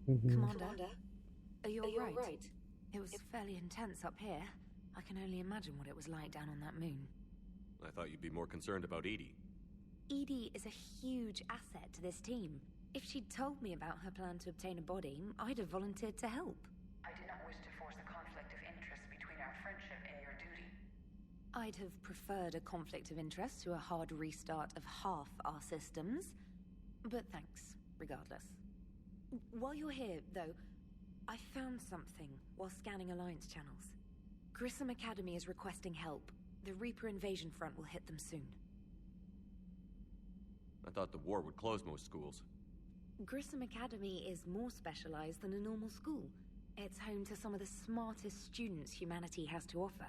Commander, are you all right? It was fairly intense up here. I can only imagine what it was like down on that moon. I thought you'd be more concerned about Edie. Edie is a huge asset to this team. If she'd told me about her plan to obtain a body, I'd have volunteered to help. I did not wish to force a conflict of interest between our friendship and your duty. I'd have preferred a conflict of interest to a hard restart of half our systems. But thanks, regardless. While you're here, though, I found something while scanning Alliance channels. Grissom Academy is requesting help. The Reaper invasion front will hit them soon. I thought the war would close most schools. Grissom Academy is more specialized than a normal school. It's home to some of the smartest students humanity has to offer.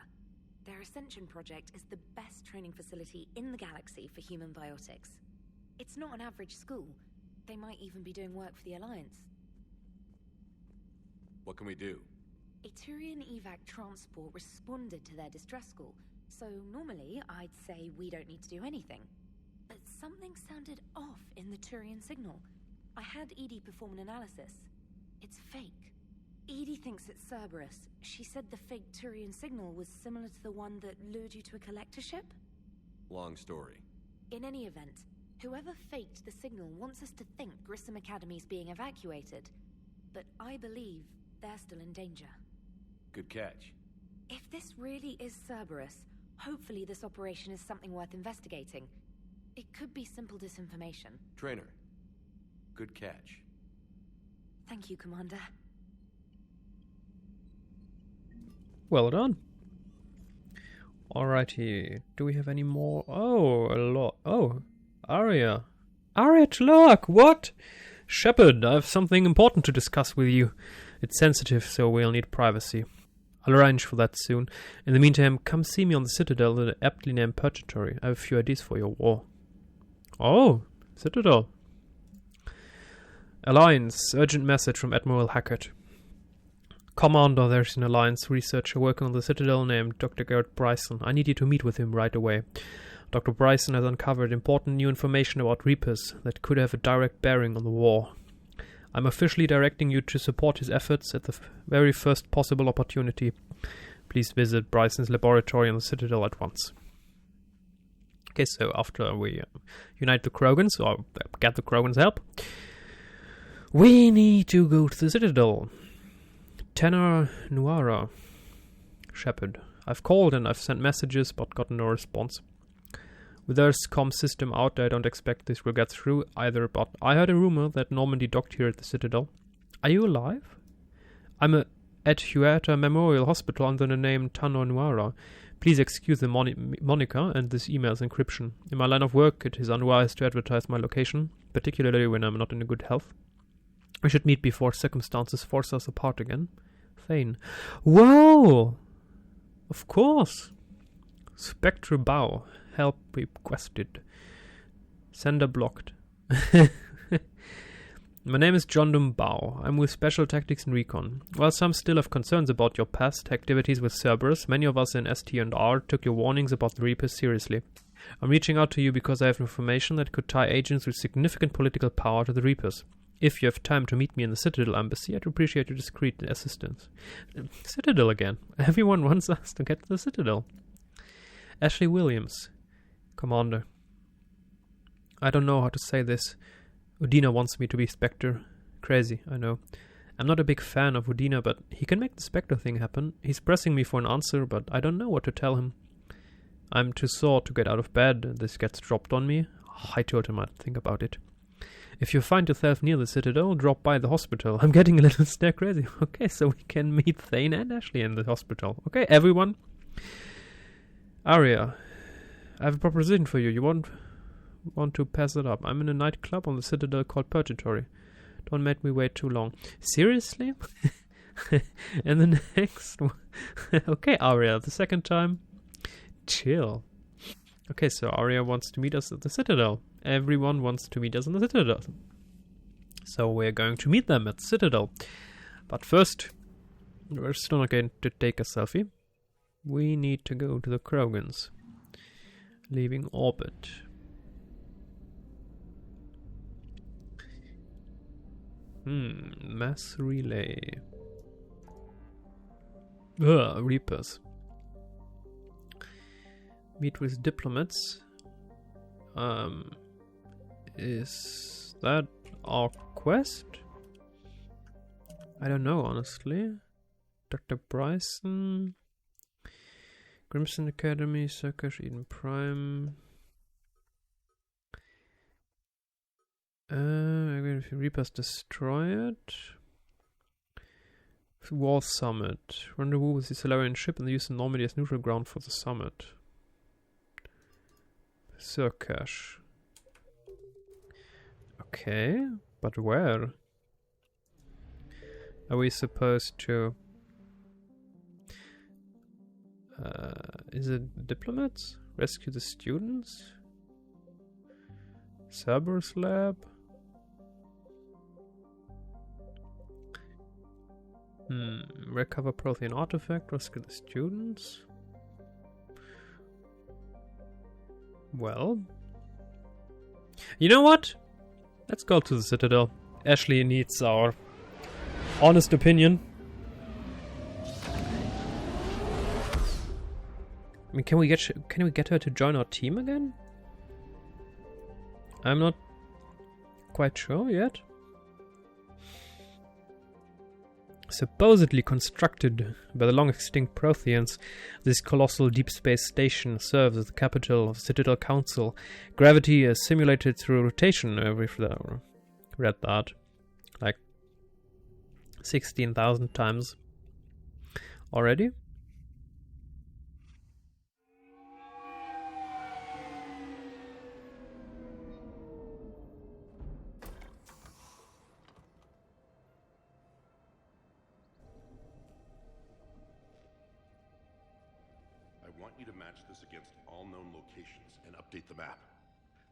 Their Ascension project is the best training facility in the galaxy for human biotics. It's not an average school. They might even be doing work for the Alliance. What can we do? A Turian evac transport responded to their distress call, so normally I'd say we don't need to do anything. But something sounded off in the Turian signal. I had Edie perform an analysis. It's fake. Edie thinks it's Cerberus. She said the fake Turian signal was similar to the one that lured you to a collector ship? Long story. In any event, whoever faked the signal wants us to think Grissom Academy's being evacuated. But I believe they're still in danger. Good catch. If this really is Cerberus, hopefully this operation is something worth investigating. It could be simple disinformation. Traynor. Good catch. Thank you, Commander. Well done. Alrighty. Do we have any more? Oh, a lot. Oh, Aria. Aria Clark, what? Shepard, I have something important to discuss with you. It's sensitive, so we'll need privacy. I'll arrange for that soon. In the meantime, come see me on the Citadel, the aptly named Purgatory. I have a few ideas for your war. Oh, Citadel. Alliance, urgent message from Admiral Hackett. Commander, there's an Alliance researcher working on the Citadel named Dr. Garrett Bryson. I need you to meet with him right away. Dr. Bryson has uncovered important new information about Reapers that could have a direct bearing on the war. I'm officially directing you to support his efforts at the very first possible opportunity. Please visit Bryson's laboratory on the Citadel at once. Okay, so after we unite the Krogans, or get the Krogans' help, we need to go to the Citadel. Tenor Nuara. Shepard. I've called and I've sent messages, but gotten no response. With their comm system out, I don't expect this will get through either, but I heard a rumor that Normandy docked here at the Citadel. Are you alive? I'm at Huerta Memorial Hospital under the name Tenor Nuara. Please excuse the moniker and this email's encryption. In my line of work, it is unwise to advertise my location, particularly when I'm not in good health. We should meet before circumstances force us apart again. Thane. Whoa! Of course. Spectre Bow. Help requested. Sender blocked. My name is John Dumbau. I'm with Special Tactics and Recon. While some still have concerns about your past activities with Cerberus, many of us in ST&R took your warnings about the Reapers seriously. I'm reaching out to you because I have information that could tie agents with significant political power to the Reapers. If you have time to meet me in the Citadel Embassy, I'd appreciate your discreet assistance. Citadel again. Everyone wants us to get to the Citadel. Ashley Williams. Commander. I don't know how to say this. Udina wants me to be Spectre. Crazy, I know. I'm not a big fan of Udina, but he can make the Spectre thing happen. He's pressing me for an answer, but I don't know what to tell him. I'm too sore to get out of bed, and this gets dropped on me. I told him I'd think about it. If you find yourself near the Citadel, drop by the hospital. I'm getting a little stir crazy. Okay, so we can meet Thane and Ashley in the hospital. Okay, everyone. Aria, I have a proposition for you. You won't want to pass it up. I'm in a nightclub on the Citadel called Purgatory. Don't make me wait too long. Seriously? And the next one. Okay, Aria, the second time. Chill. Okay, so Aria wants to meet us at the Citadel. Everyone wants to meet us in the Citadel. So we're going to meet them at the Citadel. But first, we're still not going to take a selfie. We need to go to the Krogans. Leaving orbit. Mass relay. Reapers. Meet with diplomats. Is that our quest? I don't know, honestly. Dr. Bryson. Crimson Academy, Circus, Eden Prime. If Reapers destroy it. War Summit. Rendezvous with the Solarian ship and use Normandy as neutral ground for the summit. Circus. Okay, but where? Are we supposed to... is it diplomats? Rescue the students? Cerberus lab? Recover Prothean artifact, rescue the students? Well... You know what? Let's go to the Citadel. Ashley needs our honest opinion. I mean, can we get her to join our team again? I'm not quite sure yet. Supposedly constructed by the long-extinct Protheans, this colossal deep space station serves as the capital of the Citadel Council. Gravity is simulated through rotation. We've read that like 16,000 times already. Update the map.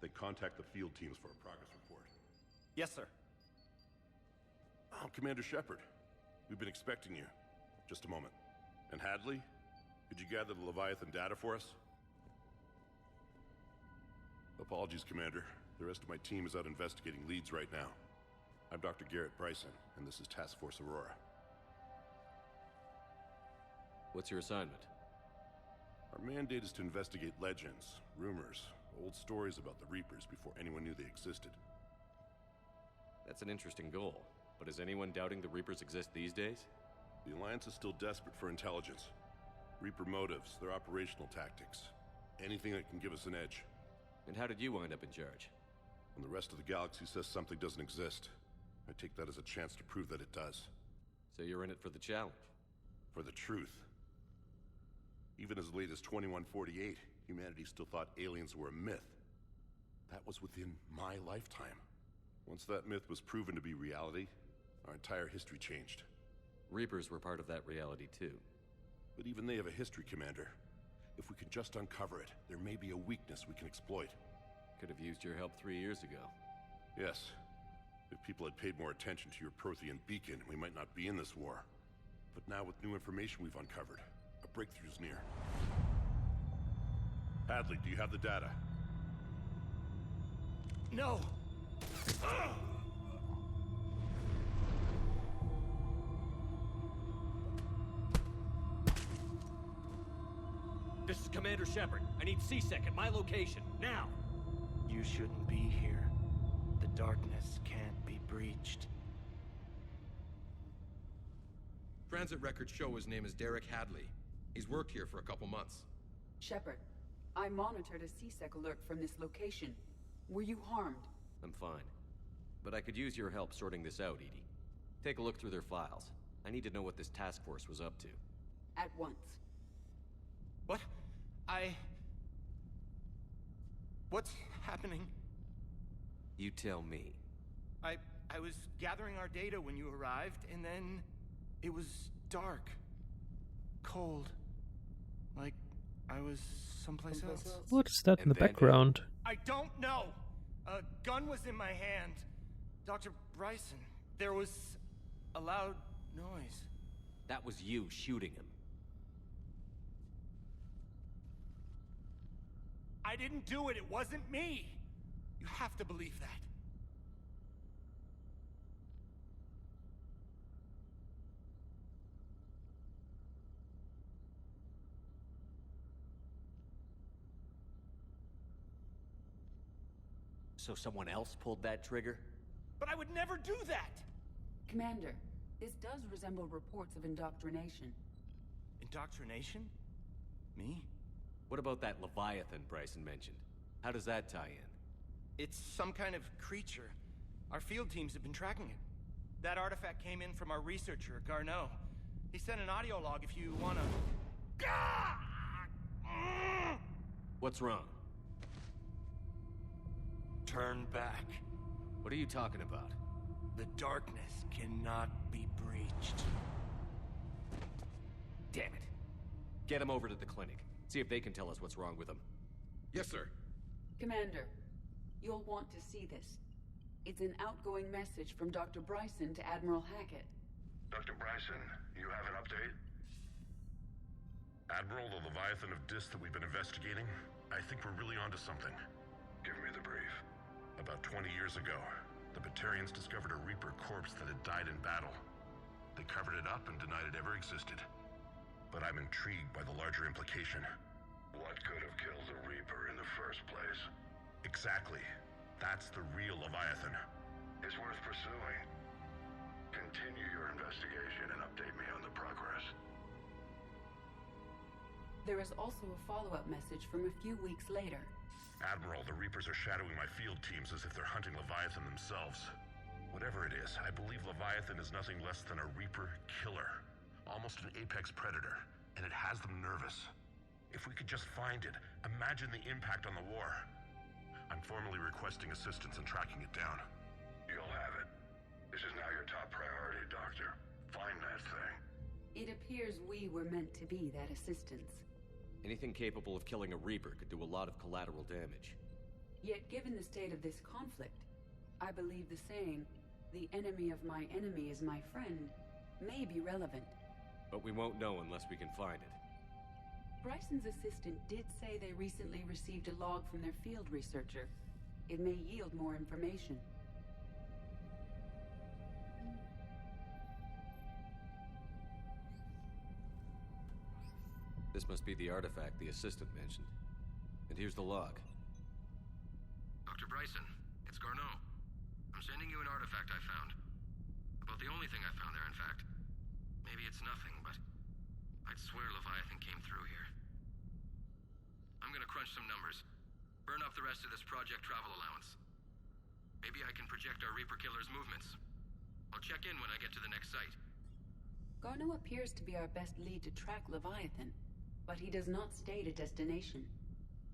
Then contact the field teams for a progress report. Yes, sir. I'm Commander Shepard. We've been expecting you. Just a moment. And Hadley, could you gather the Leviathan data for us? Apologies, Commander. The rest of my team is out investigating leads right now. I'm Dr. Garrett Bryson, and this is Task Force Aurora. What's your assignment? Our mandate is to investigate legends, rumors, old stories about the Reapers before anyone knew they existed. That's an interesting goal, but is anyone doubting the Reapers exist these days? The Alliance is still desperate for intelligence. Reaper motives, their operational tactics. Anything that can give us an edge. And how did you wind up in charge? When the rest of the galaxy says something doesn't exist, I take that as a chance to prove that it does. So you're in it for the challenge? For the truth. Even as late as 2148, humanity still thought aliens were a myth. That was within my lifetime. Once that myth was proven to be reality, our entire history changed. Reapers were part of that reality too. But even they have a history, Commander. If we can just uncover it, there may be a weakness we can exploit. Could have used your help 3 years ago. Yes. If people had paid more attention to your Prothean beacon, we might not be in this war. But now with new information we've uncovered, a breakthrough's near. Hadley, do you have the data? No! This is Commander Shepard. I need C-Sec at my location, now! You shouldn't be here. The darkness can't be breached. Transit records show his name is Derek Hadley. He's worked here for a couple months. Shepard, I monitored a C-Sec alert from this location. Were you harmed? I'm fine. But I could use your help sorting this out, Edie. Take a look through their files. I need to know what this task force was up to. At once. What? What's happening? You tell me. I was gathering our data when you arrived, and then it was dark. Cold. Like I was someplace else. What is that in the And then- background? I don't know! A gun was in my hand. Dr. Bryson, there was a loud noise. That was you shooting him. I didn't do it. It wasn't me. You have to believe that. So someone else pulled that trigger? But I would never do that! Commander, this does resemble reports of indoctrination. Indoctrination? Me? What about that Leviathan Bryson mentioned? How does that tie in? It's some kind of creature. Our field teams have been tracking it. That artifact came in from our researcher, Garneau. He sent an audio log if you wanna... What's wrong? Turn back. What are you talking about? The darkness cannot be breached. Damn it. Get him over to the clinic. See if they can tell us what's wrong with him. Yes, sir. Commander, you'll want to see this. It's an outgoing message from Dr. Bryson to Admiral Hackett. Dr. Bryson, you have an update? Admiral, the Leviathan of Dis that we've been investigating, I think we're really onto something. Give me the brief. About 20 years ago, the Batarians discovered a Reaper corpse that had died in battle. They covered it up and denied it ever existed. But I'm intrigued by the larger implication. What could have killed the Reaper in the first place? Exactly. That's the real Leviathan. It's worth pursuing. Continue your investigation and update me on the progress. There is also a follow-up message from a few weeks later. Admiral, the Reapers are shadowing my field teams as if they're hunting Leviathan themselves. Whatever it is, I believe Leviathan is nothing less than a Reaper killer. Almost an apex predator, and it has them nervous. If we could just find it, imagine the impact on the war. I'm formally requesting assistance in tracking it down. You'll have it. This is now your top priority, Doctor. Find that thing. It appears we were meant to be that assistance. Anything capable of killing a Reaper could do a lot of collateral damage. Yet given the state of this conflict, I believe the saying, "The enemy of my enemy is my friend," may be relevant. But we won't know unless we can find it. Bryson's assistant did say they recently received a log from their field researcher. It may yield more information. This must be the artifact the assistant mentioned. And here's the log. Dr. Bryson, it's Garneau. I'm sending you an artifact I found. About the only thing I found there, in fact. Maybe it's nothing, but I'd swear Leviathan came through here. I'm gonna crunch some numbers. Burn up the rest of this project travel allowance. Maybe I can project our Reaper killer's movements. I'll check in when I get to the next site. Garneau appears to be our best lead to track Leviathan, but he does not state a destination.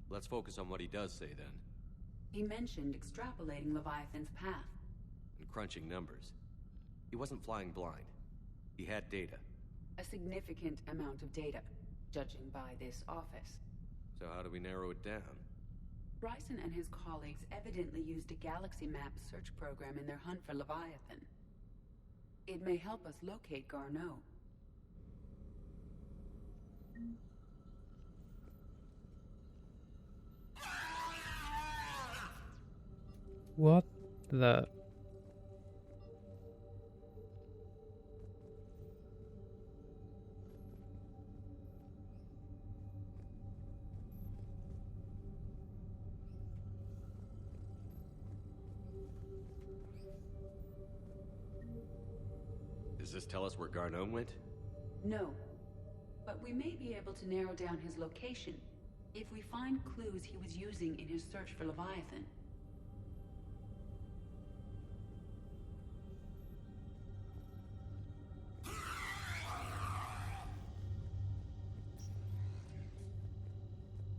Let's focus on what he does say then. He mentioned extrapolating Leviathan's path. And crunching numbers. He wasn't flying blind. He had data. A significant amount of data, judging by this office. So how do we narrow it down? Bryson and his colleagues evidently used a galaxy map search program in their hunt for Leviathan. It may help us locate Garneau. What the... Does this tell us where Garneau went? No, but we may be able to narrow down his location if we find clues he was using in his search for Leviathan.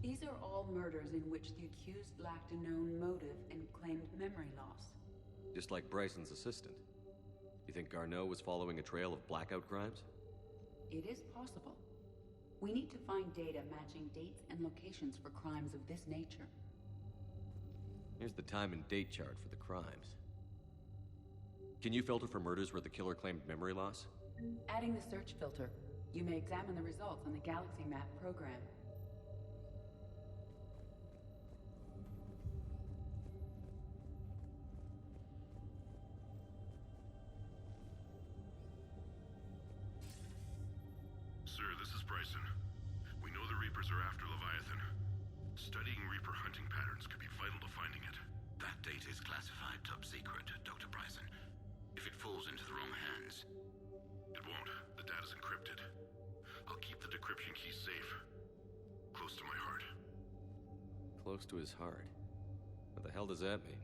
These are all murders in which the accused lacked a known motive and claimed memory loss. Just like Bryson's assistant. You think Garneau was following a trail of blackout crimes? It is possible. We need to find data matching dates and locations for crimes of this nature. Here's the time and date chart for the crimes. Can you filter for murders where the killer claimed memory loss? Adding the search filter, you may examine the results on the Galaxy Map program. Sir, this is Bryson. We know the Reapers are after Leviathan. Studying Reaper hunting patterns could be vital to finding it. That data is classified top secret, Dr. Bryson. If it falls into the wrong hands... It won't. The data's encrypted. I'll keep the decryption key safe. Close to my heart. Close to his heart? What the hell does that mean?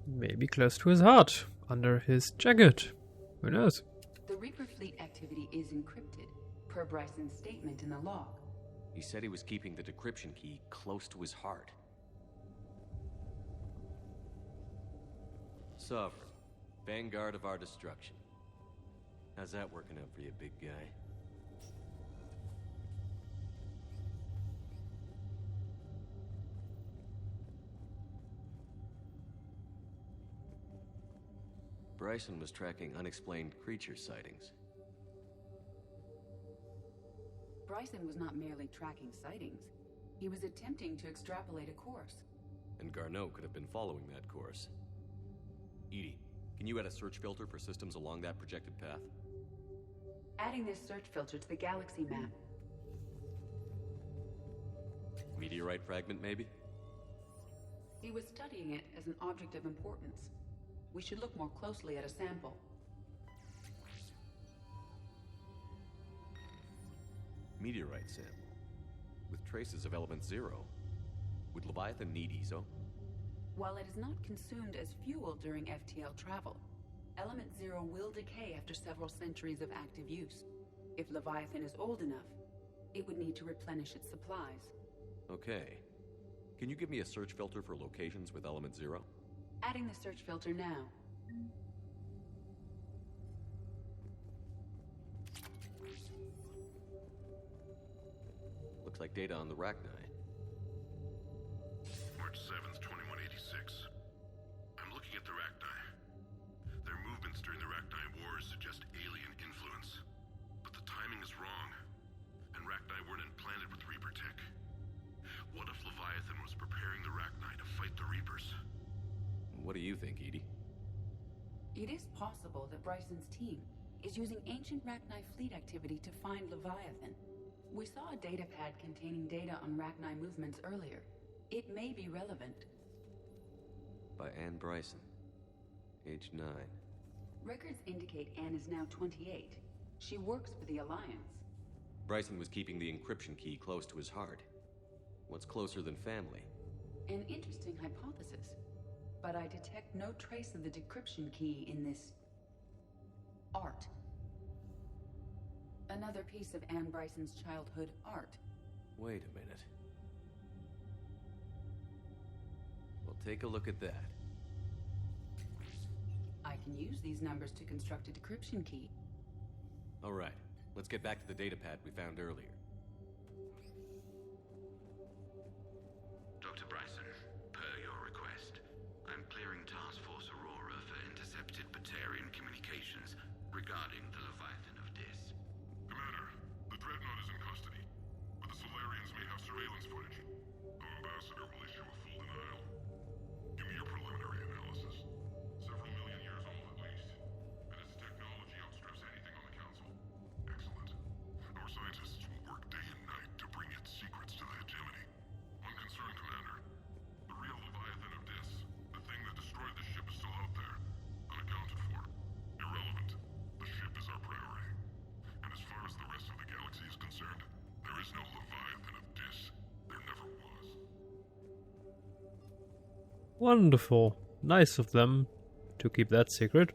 Maybe close to his heart, under his jacket. Who knows? The Reaper fleet activity is encrypted, per Bryson's statement in the log. He said he was keeping the decryption key close to his heart. Sovereign, vanguard of our destruction. How's that working out for you, big guy? Bryson was tracking unexplained creature sightings. Bryson was not merely tracking sightings. He was attempting to extrapolate a course. And Garneau could have been following that course. Edie, can you add a search filter for systems along that projected path? Adding this search filter to the galaxy map. Meteorite fragment, maybe? He was studying it as an object of importance. We should look more closely at a sample. Meteorite sample. With traces of element 0. Would Leviathan need ESO? While it is not consumed as fuel during FTL travel, element 0 will decay after several centuries of active use. If Leviathan is old enough, it would need to replenish its supplies. Okay. Can you give me a search filter for locations with element 0? Adding the search filter now. Looks like data on the Rachni. March 7th, 2186. I'm looking at the Rachni. Their movements during the Rachni Wars suggest alien influence. But the timing is wrong, and Rachni weren't implanted with Reaper tech. What if Leviathan was preparing the Rachni to fight the Reapers? What do you think, Edie? It is possible that Bryson's team is using ancient Rachni fleet activity to find Leviathan. We saw a datapad containing data on Rachni movements earlier. It may be relevant. By Anne Bryson. Age 9. Records indicate Anne is now 28. She works for the Alliance. Bryson was keeping the encryption key close to his heart. What's closer than family? An interesting hypothesis. But I detect no trace of the decryption key in this... art. Another piece of Anne Bryson's childhood art. Wait a minute. Well, take a look at that. I can use these numbers to construct a decryption key. All right, let's get back to the datapad we found earlier. Dr. Bryson, per your request, I'm clearing Task Force Aurora for intercepted Batarian communications regarding the Leviathan of Dis. Commander, the Dreadnought is in custody, but the Solarians may have surveillance footage. Our ambassador will issue a full denial. Give me your preliminary analysis. Several million years old at least, and its technology outstrips anything on the Council. Excellent. Our scientists will work day and night to bring its secrets to the hegemony. Unconcerned, Commander. The real Leviathan of Dis, the thing that destroyed the ship, is still out there, unaccounted for. Irrelevant. The ship is our priority. And as far as the rest of the galaxy is concerned, there is no Leviathan of Dis. There never was. Wonderful. Nice of them to keep that secret.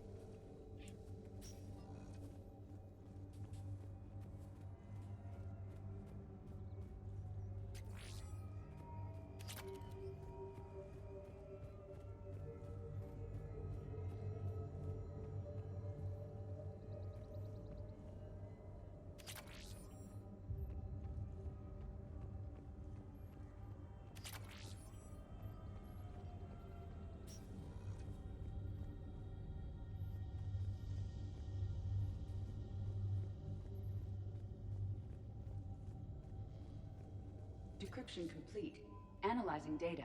Decryption complete. Analyzing data.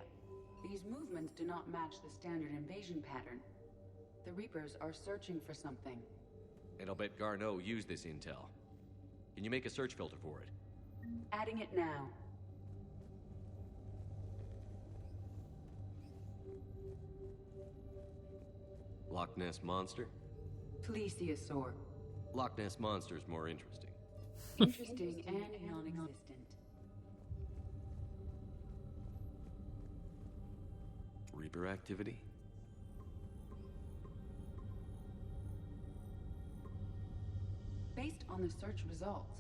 These movements do not match the standard invasion pattern. The Reapers are searching for something. And I'll bet Garneau used this intel. Can you make a search filter for it? Adding it now. Loch Ness Monster? Plesiosaur. Loch Ness Monster's more interesting. Interesting and non-existent. Reaper activity? Based on the search results,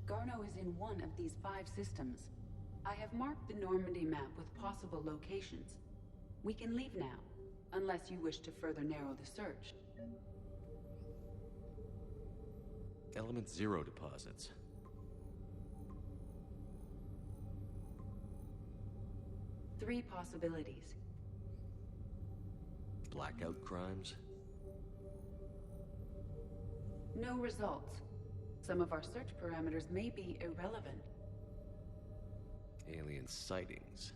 Garno is in one of these 5 systems. I have marked the Normandy map with possible locations. We can leave now, unless you wish to further narrow the search. Element 0 deposits. Three possibilities. Blackout crimes? No results. Some of our search parameters may be irrelevant. Alien sightings?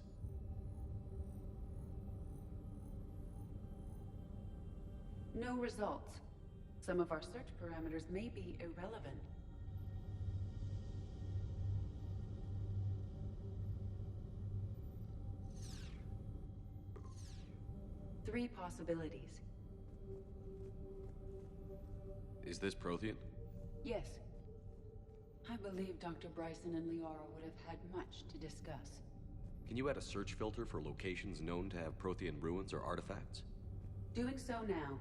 No results. Some of our search parameters may be irrelevant. Three possibilities. Is this Prothean? Yes. I believe Dr. Bryson and Liara would have had much to discuss. Can you add a search filter for locations known to have Prothean ruins or artifacts? Doing so now.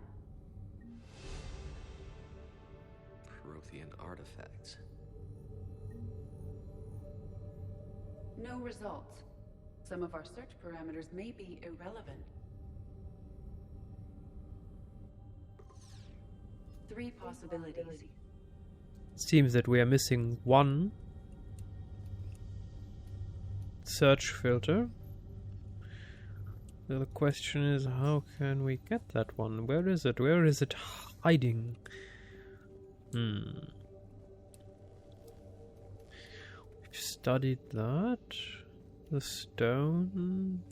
Prothean artifacts. No results. Some of our search parameters may be irrelevant. Three possibilities. Seems that we are missing one search filter. The question is, how can we get that one? Where is it? Where is it hiding? We've studied that. The stone.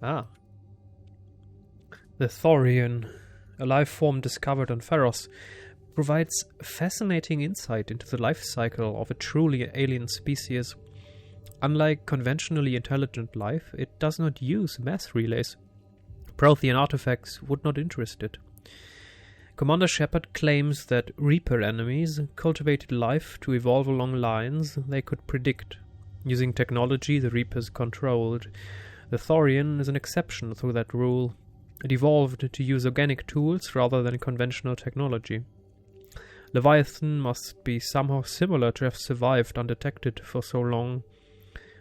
Ah. The Thorian, a life form discovered on Pharos, provides fascinating insight into the life cycle of a truly alien species. Unlike conventionally intelligent life, it does not use mass relays. Prothean artifacts would not interest it. Commander Shepard claims that Reaper enemies cultivated life to evolve along lines they could predict. Using technology the Reapers controlled, the Thorian is an exception to that rule. It evolved to use organic tools rather than conventional technology. Leviathan must be somehow similar to have survived undetected for so long.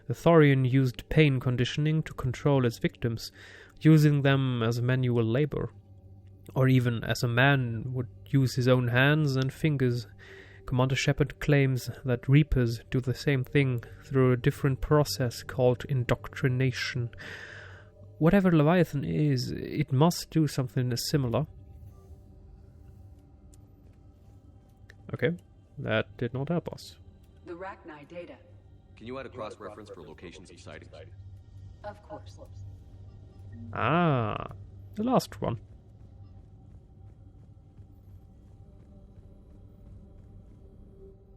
The Thorian used pain conditioning to control its victims, using them as manual labor. Or even as a man would use his own hands and fingers. Commander Shepard claims that Reapers do the same thing through a different process called indoctrination. Whatever Leviathan is, it must do something similar. Okay, that did not help us. The Rachni data. Can you add a cross-reference for locations of sightings? Of course. Ah, the last one.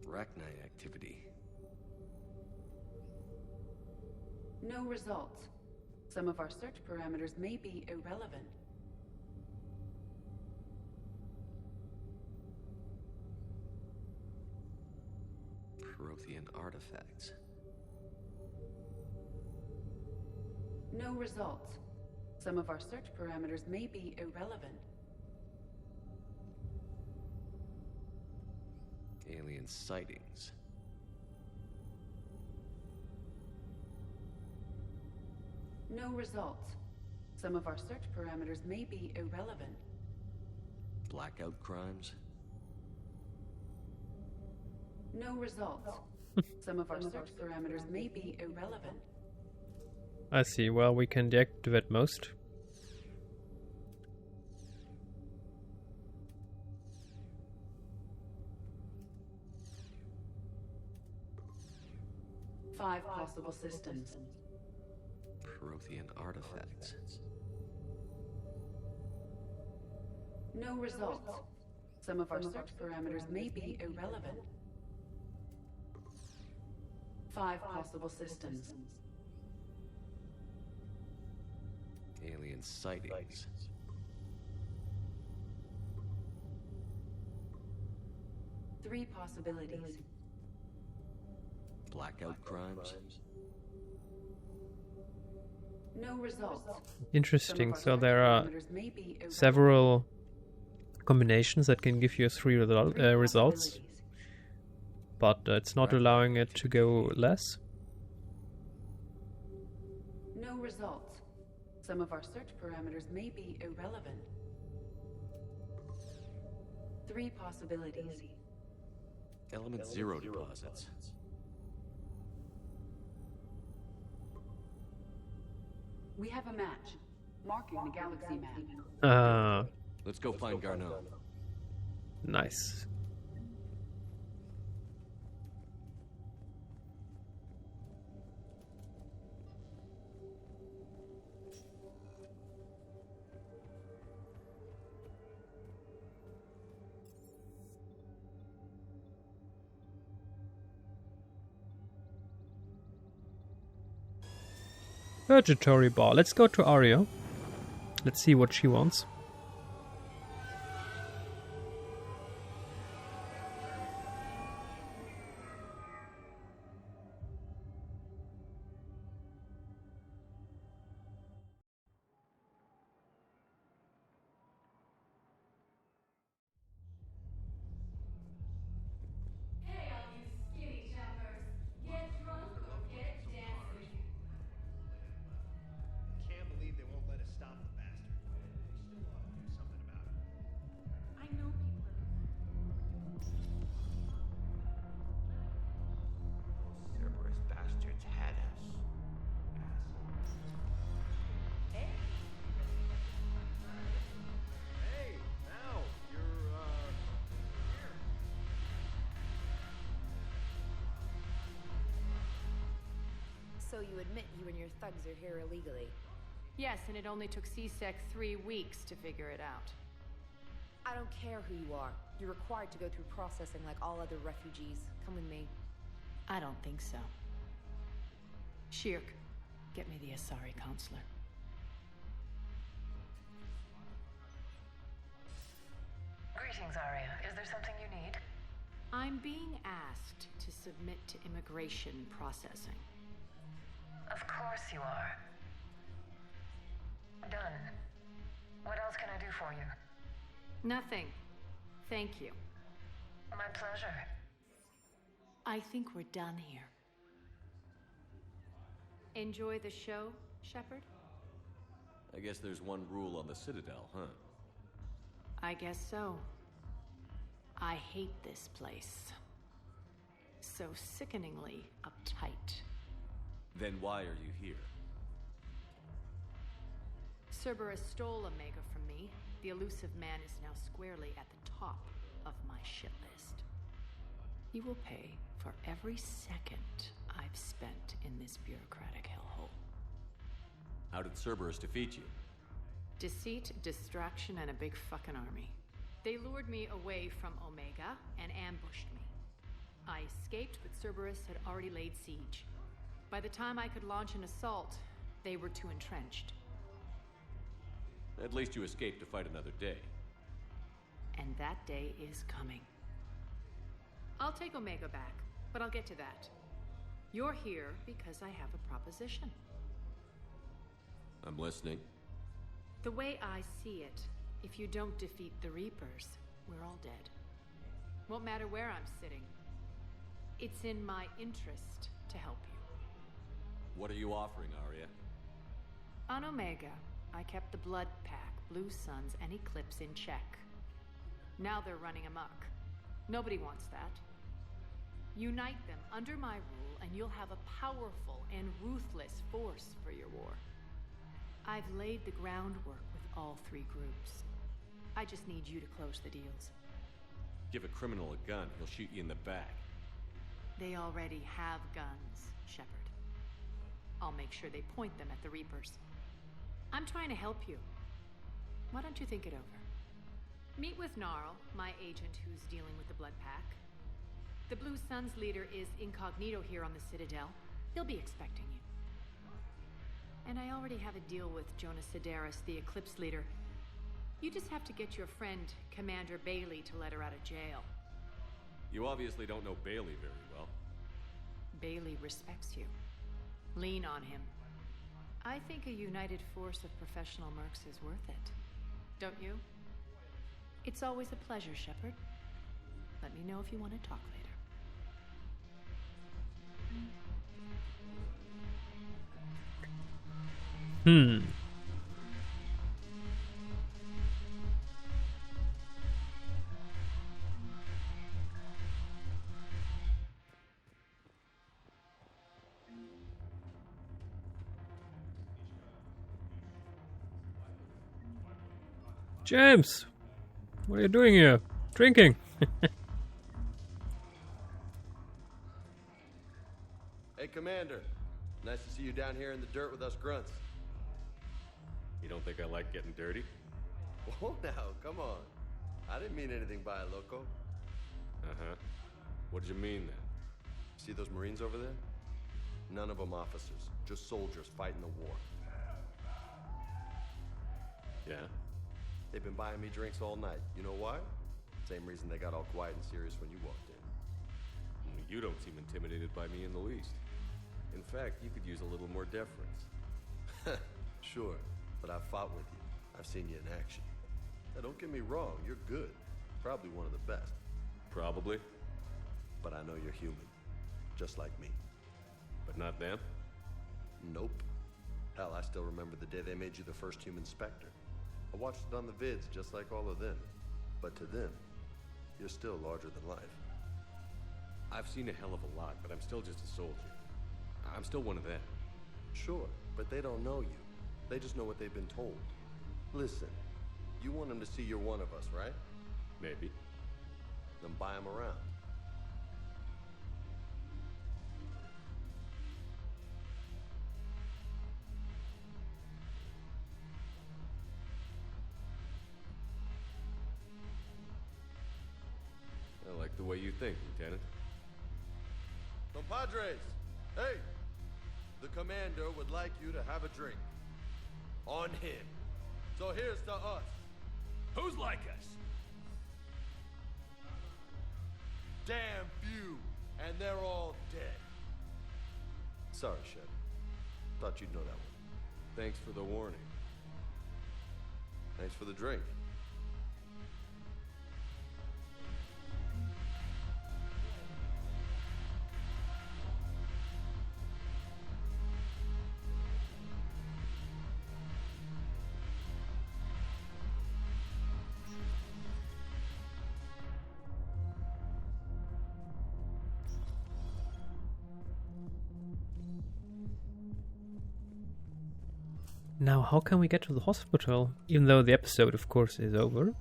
Rachni activity. No results. Some of our search parameters may be irrelevant. Prothean artifacts. No results. Some of our search parameters may be irrelevant. Alien sightings. No results. Some of our search parameters may be irrelevant. Blackout crimes. No results. Some of our search parameters may be irrelevant. I see. Well, we can deactivate most. Five possible systems. Prothean artifacts. No results. Some of our search parameters may be irrelevant. Five possible systems. Alien sightings. 3 possibilities. Blackout crimes? No results. Interesting. Some So of our there are parameters may be irrelevant. several combinations that can give you 3 results, Possibilities. but it's not allowing it to go less. No results. Some of our search parameters may be irrelevant. 3 possibilities. Element 0 deposits. We have a match, marking the galaxy map. Let's go find Garneau. Nice. Purgatory bar. Let's go to Aria. Let's see what she wants. Hey, all you skinny jumpers. Get drunk or get dancing. Can't believe they won't let us stop the bastard. We still ought to do something about it. I know people are Cerberus bastards had us. Assholes. Hey, Hey, now you're here. So you admit you and your thugs are here illegally? yes, and it only took CSEC 3 weeks to figure it out. I don't care who you are. You're required to go through processing like all other refugees. Come with me. I don't think so. Shirk, get me the Asari counselor. Greetings, Aria. Is there something you need? I'm being asked to submit to immigration processing. Of course you are. Done. What else can I do for you? Nothing. Thank you. My pleasure. I think we're done here. Enjoy the show, Shepard? I guess there's one rule on the Citadel, huh? I guess so. I hate this place. So sickeningly uptight. Then why are you here? Cerberus stole Omega from me. The elusive man is now squarely at the top of my shit list. He will pay for every second I've spent in this bureaucratic hellhole. How did Cerberus defeat you? Deceit, distraction, and a big fucking army. They lured me away from Omega and ambushed me. I escaped, but Cerberus had already laid siege. By the time I could launch an assault, they were too entrenched. At least you escaped to fight another day. And that day is coming. I'll take Omega back, but I'll get to that. You're here because I have a proposition. I'm listening. The way I see it, if you don't defeat the Reapers, we're all dead. Won't matter where I'm sitting. It's in my interest to help you. What are you offering, Aria? On Omega, I kept the Blood Pack, Blue Suns, and Eclipse in check. Now they're running amok. Nobody wants that. Unite them under my rule, and you'll have a powerful and ruthless force for your war. I've laid the groundwork with all 3 groups. I just need you to close the deals. Give a criminal a gun, he'll shoot you in the back. They already have guns, Shepard. I'll make sure they point them at the Reapers. I'm trying to help you. Why don't you think it over? Meet with Gnarl, my agent who's dealing with the Blood Pack. The Blue Suns leader is incognito here on the Citadel. He'll be expecting you. And I already have a deal with Jonas Sidaris, the Eclipse leader. You just have to get your friend, Commander Bailey, to let her out of jail. You obviously don't know Bailey very well. Bailey respects you. Lean on him. I think a united force of professional mercs is worth it. Don't you? It's always a pleasure, Shepard. Let me know if you want to talk later. James! What are you doing here? Drinking! Hey, Commander. Nice to see you down here in the dirt with us grunts. You don't think I like getting dirty? Whoa, now, come on. I didn't mean anything by it, loco. Uh-huh. What did you mean then? See those Marines over there? None of them officers, just soldiers fighting the war. Yeah? They've been buying me drinks all night. You know why? Same reason they got all quiet and serious when you walked in. You don't seem intimidated by me in the least. In fact, you could use a little more deference. Sure, but I've fought with you. I've seen you in action. Now, don't get me wrong, you're good. Probably one of the best. Probably. But I know you're human. Just like me. But not them? Nope. Hell, I still remember the day they made you the first human Spectre. I watched it on the vids just like all of them. But to them, you're still larger than life. I've seen a hell of a lot, but I'm still just a soldier. I'm still one of them. Sure, but they don't know you. They just know what they've been told. Listen, you want them to see you're one of us, right? Maybe. Then buy them around. I like the way you think, Lieutenant. Compadres, hey! The commander would like you to have a drink. On him. So here's to us. Who's like us? Damn few, and they're all dead. Sorry, Shepard. Thought you'd know that one. Thanks for the warning. Thanks for the drink. Now, how can we get to the hospital? Even though the episode, of course, is over.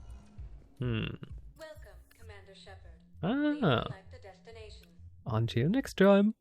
Welcome, Commander Shepard. Please select a destination. Until next time.